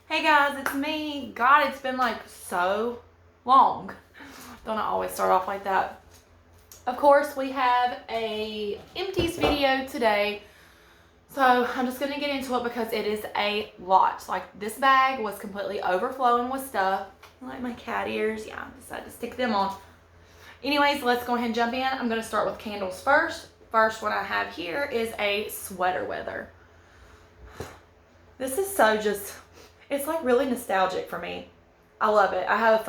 Hey guys, it's me. God, it's been like so long. Don't I always start off like that? Of course, we have a empties video today. So I'm just gonna get into it because it is a lot. Like this bag was completely overflowing with stuff. Like my cat ears, yeah, I decided to stick them on. Anyways, let's go ahead and jump in. I'm gonna start with candles first. First one I have here is a sweater weather. This is so just, it's like really nostalgic for me. I love it. I have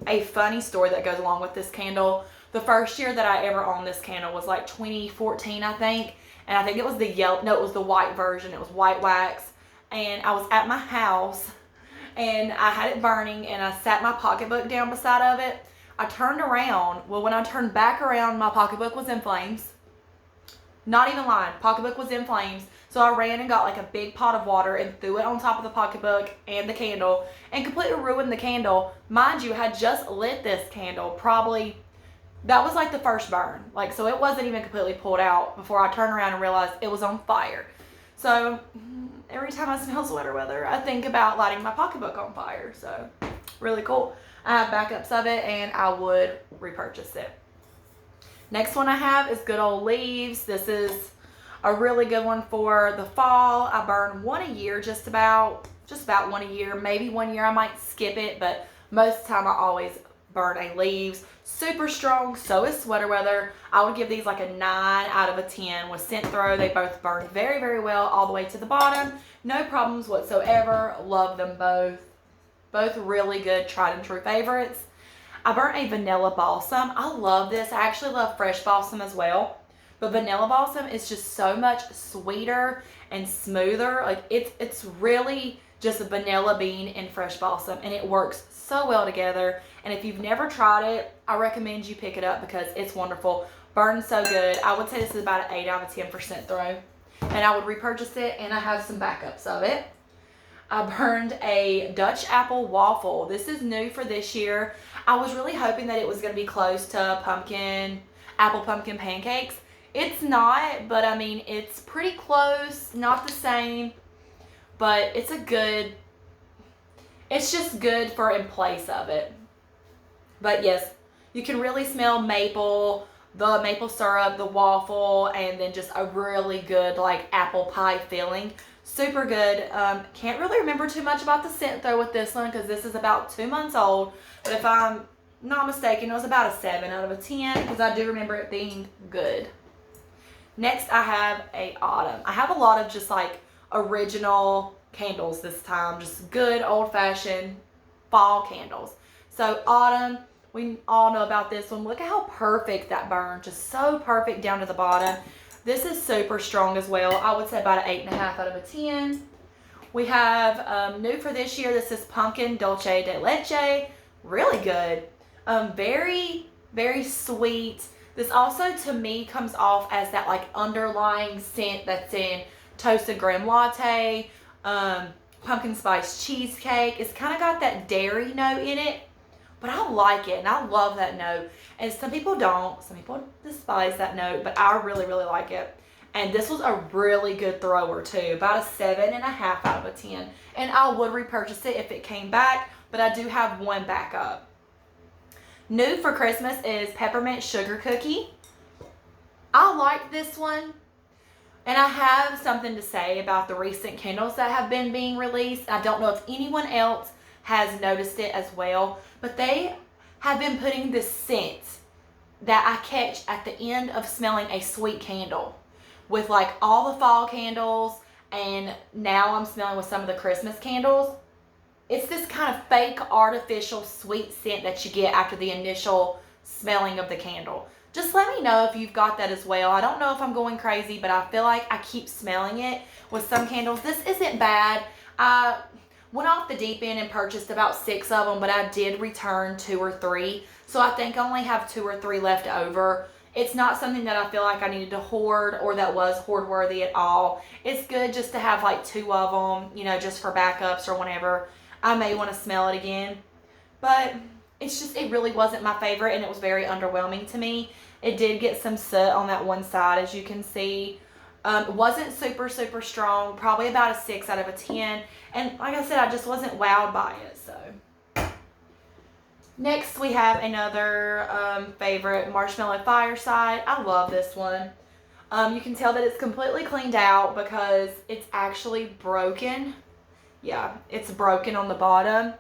a funny story that goes along with this candle. The first year that I ever owned this candle was like 2014, I think. And I think it was the yellow, no, it was the white version. It was white wax. And I was at my house and I had it burning and I sat my pocketbook down beside of it. I turned around. Well, when I turned back around, my pocketbook was in flames. Not even lying. Pocketbook was in flames. So I ran and got like a big pot of water and threw it on top of the pocketbook and the candle and completely ruined the candle. Mind you, I had just lit this candle probably, that was like the first burn. Like, so it wasn't even completely pulled out before I turned around and realized it was on fire. So every time I smell sweater weather, I think about lighting my pocketbook on fire. So really cool. I have backups of it and I would repurchase it. Next one I have is good old leaves. This is a really good one for the fall. I burn one a year, just about one a year. Maybe 1 year I might skip it, but most of the time I always burn a leaves. Super strong, so is sweater weather. I would give these like a 9 out of a 10 with scent throw. They both burn very, very well all the way to the bottom. No problems whatsoever. Love them both. Both really good, tried and true favorites. I burnt a vanilla balsam. I love this. I actually love fresh balsam as well. But vanilla balsam is just so much sweeter and smoother. Like it's really just a vanilla bean and fresh balsam, and it works so well together. And if you've never tried it, I recommend you pick it up because it's wonderful. Burns so good. I would say this is about an 8 out of 10% throw. And I would repurchase it, and I have some backups of it. I burned a Dutch apple waffle. This is new for this year. I was really hoping that it was going to be close to apple pumpkin pancakes. It's not, but I mean, it's pretty close, not the same, but it's just good for in place of it. But yes, you can really smell maple, the maple syrup, the waffle, and then just a really good like apple pie filling. Super good. Can't really remember too much about the scent though with this one because this is about 2 months old. But if I'm not mistaken, it was about a 7 out of a 10 because I do remember it being good. Next, I have a autumn. I have a lot of just like original candles this time. Just good old-fashioned fall candles. So autumn, we all know about this one. Look at how perfect that burned. Just so perfect down to the bottom. This is super strong as well. I would say about an 8.5 out of a 10. We have new for this year. This is Pumpkin Dulce de Leche. Really good. Very, very sweet. This also, to me, comes off as that like underlying scent that's in toasted graham latte, pumpkin spice cheesecake. It's kind of got that dairy note in it, but I like it and I love that note. And some people don't. Some people despise that note, but I really, really like it. And this was a really good thrower too, about a 7.5 out of a 10. And I would repurchase it if it came back, but I do have one backup. New for Christmas is Peppermint Sugar Cookie. I like this one. And I have something to say about the recent candles that have been being released. I don't know if anyone else has noticed it as well, but they have been putting this scent that I catch at the end of smelling a sweet candle with like all the fall candles, and now I'm smelling with some of the Christmas candles. It's this kind of fake artificial sweet scent that you get after the initial smelling of the candle. Just let me know if you've got that as well. I don't know if I'm going crazy, but I feel like I keep smelling it with some candles. This isn't bad. I went off the deep end and purchased about 6 of them, but I did return 2 or 3. So I think I only have 2 or 3 left over. It's not something that I feel like I needed to hoard or that was hoard worthy at all. It's good just to have like 2 of them, just for backups or whenever I may want to smell it again. But it really wasn't my favorite, and it was very underwhelming to me. It did get some soot on that one side, as you can see. It wasn't super, super strong, probably about a 6 out of a 10. And like I said, I just wasn't wowed by it, so. Next, we have another favorite, Marshmallow Fireside. I love this one. You can tell that it's completely cleaned out because it's actually broken. Yeah, it's broken on the bottom.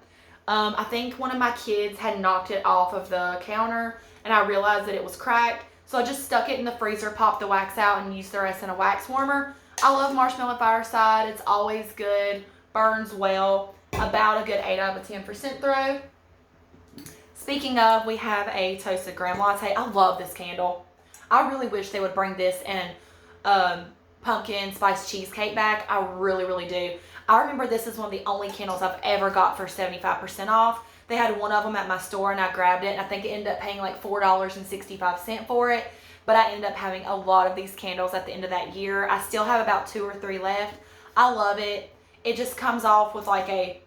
I think one of my kids had knocked it off of the counter, and I realized that it was cracked. So I just stuck it in the freezer, popped the wax out, and used the rest in a wax warmer. I love Marshmallow Fireside. It's always good, burns well, about a good 8 out of a 10 for scent throw. Speaking of, we have a toasted graham latte. I love this candle. I really wish they would bring this in pumpkin spice cheesecake back. I really, really do. I remember this is one of the only candles I've ever got for 75% off. They had one of them at my store and I grabbed it, and I think it ended up paying like $4.65 for it. But I ended up having a lot of these candles at the end of that year. I still have about 2 or 3 left. I love it. It just comes off with like a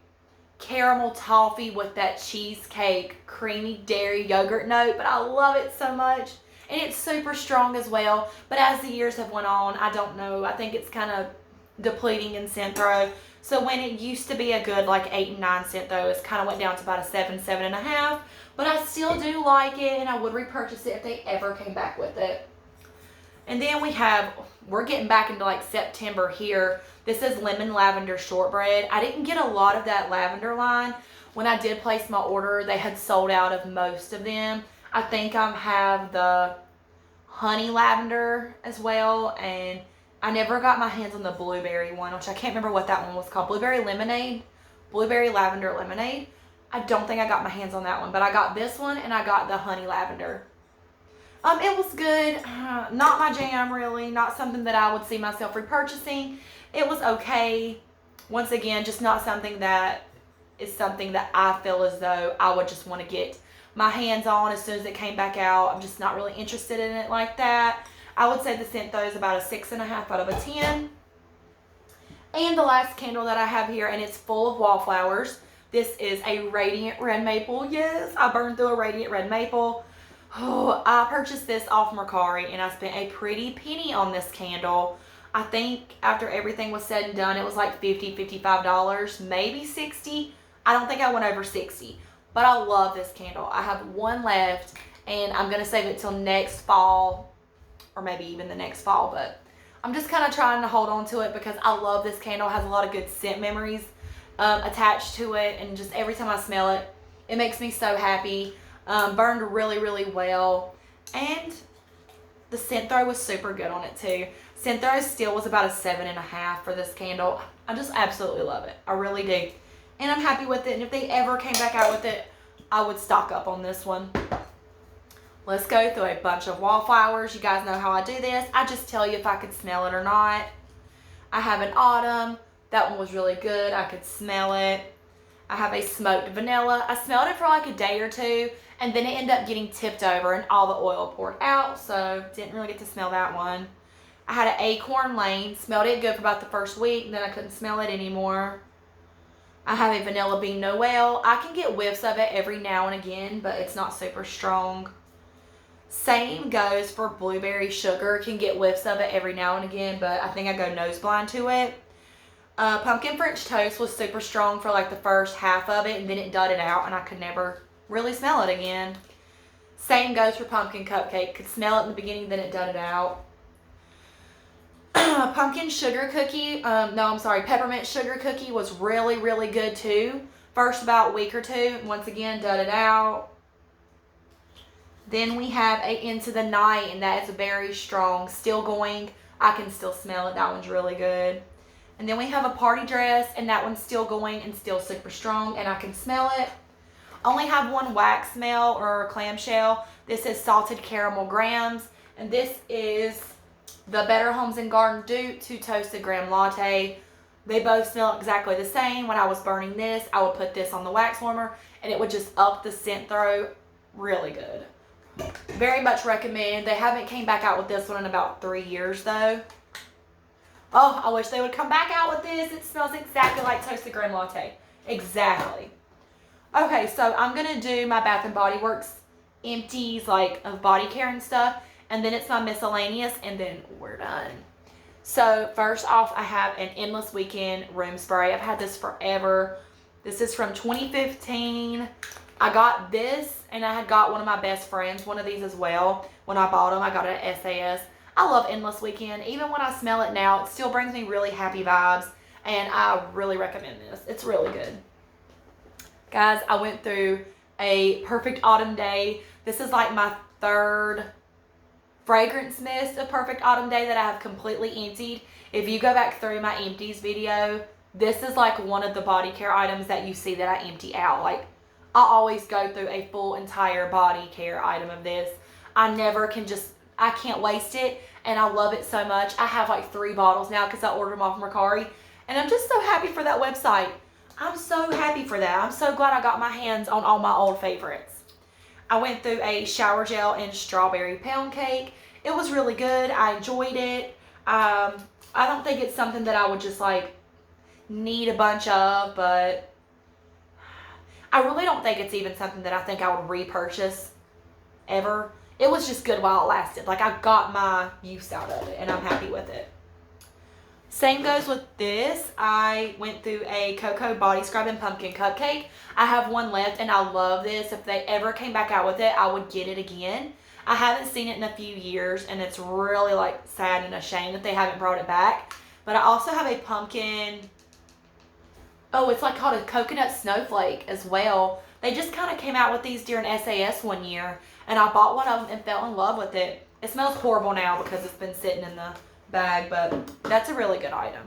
caramel toffee with that cheesecake creamy dairy yogurt note, but I love it so much. And it's super strong as well. But as the years have went on, I don't know. I think it's kind of depleting in scent throw. So when it used to be a good like 8 and 9 cent though, it's kind of went down to about a 7, 7.5. But I still do like it, and I would repurchase it if they ever came back with it. And then we're getting back into like September here. This is lemon lavender shortbread. I didn't get a lot of that lavender line. When I did place my order, they had sold out of most of them. I think I have the honey lavender as well, and I never got my hands on the blueberry one, which I can't remember what that one was called. Blueberry lavender lemonade. I don't think I got my hands on that one, but I got this one and I got the honey lavender. It was good. Not my jam, really. Not something that I would see myself repurchasing. It was okay. Once again, just not something that is something that I feel as though I would just want to get my hands on as soon as it came back out. I'm just not really interested in it like that. I would say the scent though is about a 6.5 out of a 10. And the last candle that I have here, and it's full of wallflowers. This is a Radiant Red Maple. Yes, I burned through a Radiant Red Maple. Oh, I purchased this off Mercari, and I spent a pretty penny on this candle. I think after everything was said and done, it was like $50, $55, maybe $60. I don't think I went over $60, but I love this candle. I have one left, and I'm going to save it till next fall, or maybe even the next fall, but I'm just kind of trying to hold on to it because I love this candle. It has a lot of good scent memories attached to it, and just every time I smell it, it makes me so happy. Burned really, really well, and the scent throw was super good on it too. Scent throw still was about a 7.5 for this candle. I just absolutely love it. I really do. And I'm happy with it. And if they ever came back out with it, I would stock up on this one. Let's go through a bunch of wallflowers. You guys know how I do this. I just tell you if I could smell it or not. I have an autumn. That one was really good. I could smell it. I have a smoked vanilla. I smelled it for like a day or two, and then it ended up getting tipped over and all the oil poured out, so didn't really get to smell that one. I had an Acorn Lane. Smelled it good for about the first week, then I couldn't smell it anymore. I have a Vanilla Bean Noel. I can get whiffs of it every now and again, but it's not super strong. Same goes for Blueberry Sugar. Can get whiffs of it every now and again, but I think I go nose blind to it. Pumpkin French Toast was super strong for like the first half of it, and then it dudded out, and I could never really smell it again. Same goes for Pumpkin Cupcake. Could smell it in the beginning, then it dudded out. Peppermint Sugar Cookie was really, really good too. First about a week or two, once again, dudded out. Then we have a Into the Night, and that is very strong. Still going. I can still smell it. That one's really good. And then we have a Party Dress, and that one's still going and still super strong, and I can smell it. Only have one wax smell or clamshell. This is Salted Caramel Grahams, and this is the Better Homes and Garden dupe to Toasted Graham Latte. They both smell exactly the same. When I was burning this, I would put this on the wax warmer, and it would just up the scent throw. Really good. Very much recommend. They haven't came back out with this one in about 3 years though. Oh, I wish they would come back out with this. It smells exactly like Toasted Graham Latte. Exactly. Okay, so I'm going to do my Bath & Body Works empties, like of body care and stuff. And then it's my miscellaneous, and then we're done. So first off, I have an Endless Weekend room spray. I've had this forever. This is from 2015. I got this, and I had got one of my best friends one of these as well. When I bought them, I got it at SAS. I love Endless Weekend. Even when I smell it now, it still brings me really happy vibes, and I really recommend this. It's really good. Guys, I went through a Perfect Autumn Day. This is like my third fragrance mist of Perfect Autumn Day that I have completely emptied. If you go back through my empties video, this is like one of the body care items that you see that I empty out. Like, I always go through a full entire body care item of this. I can't waste it, and I love it so much. I have like 3 bottles now because I ordered them off Mercari, and I'm just so happy for that website. I'm so happy for that. I'm so glad I got my hands on all my old favorites. I went through a shower gel and strawberry pound cake. It was really good. I enjoyed it. I don't think it's something that I would just like need a bunch of, but I really don't think it's even something that I think I would repurchase ever. It was just good while it lasted. Like, I got my use out of it, and I'm happy with it. Same goes with this. I went through a cocoa body scrub and pumpkin cupcake. I have one left, and I love this. If they ever came back out with it, I would get it again. I haven't seen it in a few years, and it's really like sad and a shame that they haven't brought it back. But I also have a pumpkin, it's like called a coconut snowflake as well. They just kind of came out with these during SAS one year, and I bought one of them and fell in love with it. It smells horrible now because it's been sitting in the bag, but that's a really good item.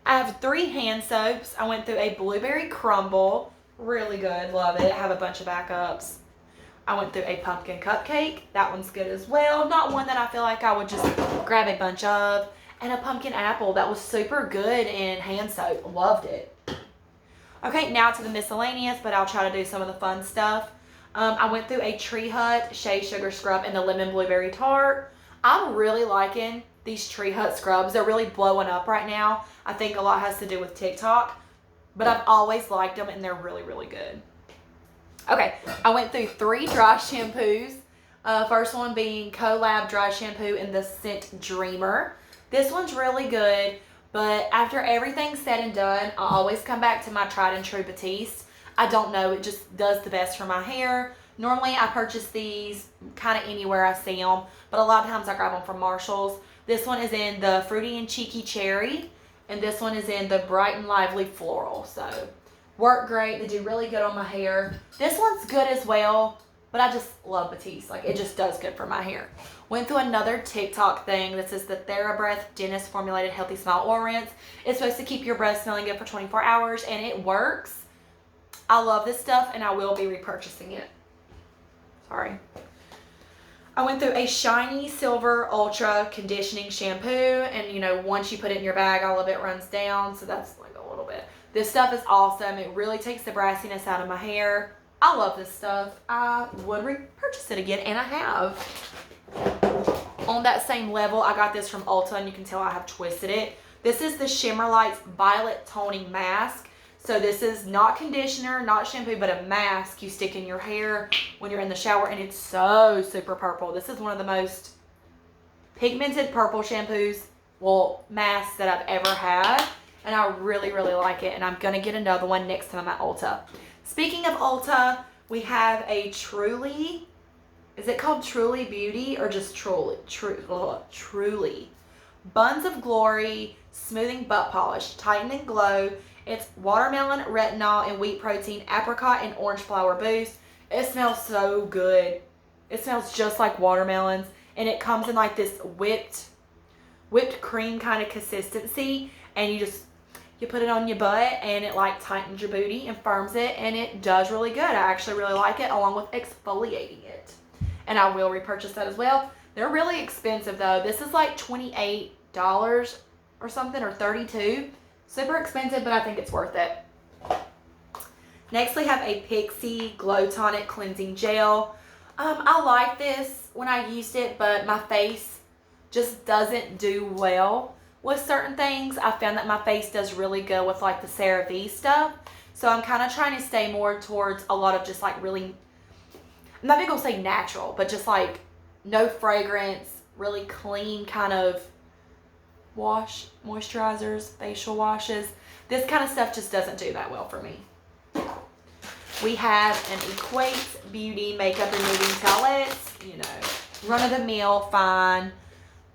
I have 3 hand soaps. I went through a blueberry crumble, really good, love it. I have a bunch of backups. I went through a pumpkin cupcake, that one's good as well. Not one that I feel like I would just grab a bunch of. And a pumpkin apple, that was super good in hand soap, loved it. Okay, now to the miscellaneous, but I'll try to do some of the fun stuff. I went through a Tree Hut Shea Sugar Scrub and the Lemon Blueberry Tart. I'm really liking these Tree Hut scrubs. They're really blowing up right now. I think a lot has to do with TikTok, but I've always liked them, and they're really, really good. Okay, I went through 3 dry shampoos. First one being Collab Dry Shampoo in the scent Dreamer. This one's really good, but after everything's said and done, I always come back to my tried and true Batiste. I don't know, it just does the best for my hair. Normally, I purchase these kind of anywhere I see them, but a lot of times I grab them from Marshall's. This one is in the Fruity and Cheeky Cherry, and this one is in the Bright and Lively Floral. So, work great. They do really good on my hair. This one's good as well, but I just love Batiste. Like, it just does good for my hair. Went through another TikTok thing. This is the TheraBreath Dentist Formulated Healthy Smile Oil Rinse. It's supposed to keep your breath smelling good for 24 hours, and it works. I love this stuff, and I will be repurchasing it. Sorry. I went through a Shiny Silver Ultra Conditioning Shampoo, and once you put it in your bag, all of it runs down, so that's like a little bit. This stuff is awesome. It really takes the brassiness out of my hair. I love this stuff. I would repurchase it again, and I have. On that same level, I got this from Ulta, and you can tell I have twisted it. This is the Shimmer Lights Violet Toning Mask. So this is not conditioner, not shampoo, but a mask you stick in your hair when you're in the shower, and it's so super purple. This is one of the most pigmented purple shampoos, masks that I've ever had, and I really, really like it, and I'm going to get another one next time I'm at Ulta. Speaking of Ulta, we have a Truly, is it called Truly Beauty or just Truly? Truly. Buns of Glory Smoothing Butt Polish, Tighten and Glow. It's watermelon, retinol, and wheat protein, apricot, and orange flower boost. It smells so good. It smells just like watermelons, and it comes in like this whipped cream kind of consistency, and you put it on your butt, and it like tightens your booty and firms it, and it does really good. I actually really like it, along with exfoliating it, and I will repurchase that as well. They're really expensive though. This is like $28 or something, or $32. Super expensive, but I think it's worth it. Next, we have a Pixi Glow Tonic Cleansing Gel. I like this when I used it, but my face just doesn't do well with certain things. I found that my face does really good with like the CeraVe stuff. So I'm kind of trying to stay more towards a lot of just like really, I'm not even going to say natural, but just like no fragrance, really clean kind of moisturizers, facial washes. This kind of stuff just doesn't do that well for me. We have an Equate Beauty Makeup Removing Towelettes, you know, run-of-the-mill, fine.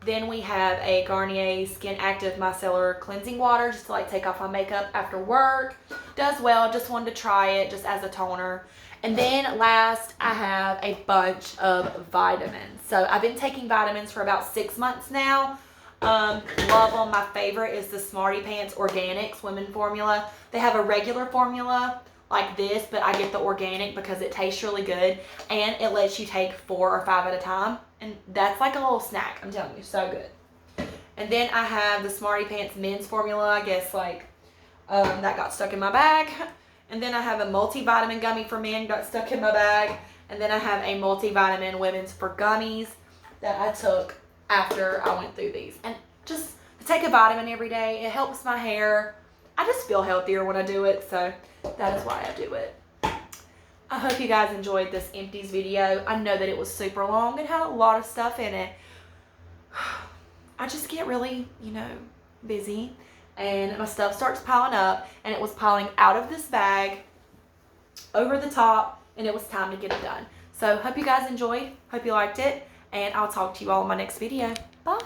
Then we have a Garnier Skin Active Micellar Cleansing Water, just to like take off my makeup after work. Does well, just wanted to try it just as a toner. And then last, I have a bunch of vitamins. So I've been taking vitamins for about 6 months now. Love them. My favorite is the Smarty Pants Organics Women Formula. They have a regular formula like this, but I get the organic because it tastes really good and it lets you take 4 or 5 at a time, and that's like a little snack. I'm telling you, so good. And then I have the Smarty Pants Men's Formula, I guess like that got stuck in my bag. And then I have a multivitamin gummy for men, got stuck in my bag. And then I have a multivitamin women's for gummies that I took after I went through these. And just to take a vitamin every day, it helps my hair. I just feel healthier when I do it, so that is why I do it. I hope you guys enjoyed this Empties video. I know that it was super long and had a lot of stuff in it. I just get really, you know, busy and my stuff starts piling up, and it was piling out of this bag over the top, and it was time to get it done. So hope you guys enjoyed. Hope you liked it, and I'll talk to you all in my next video. Bye.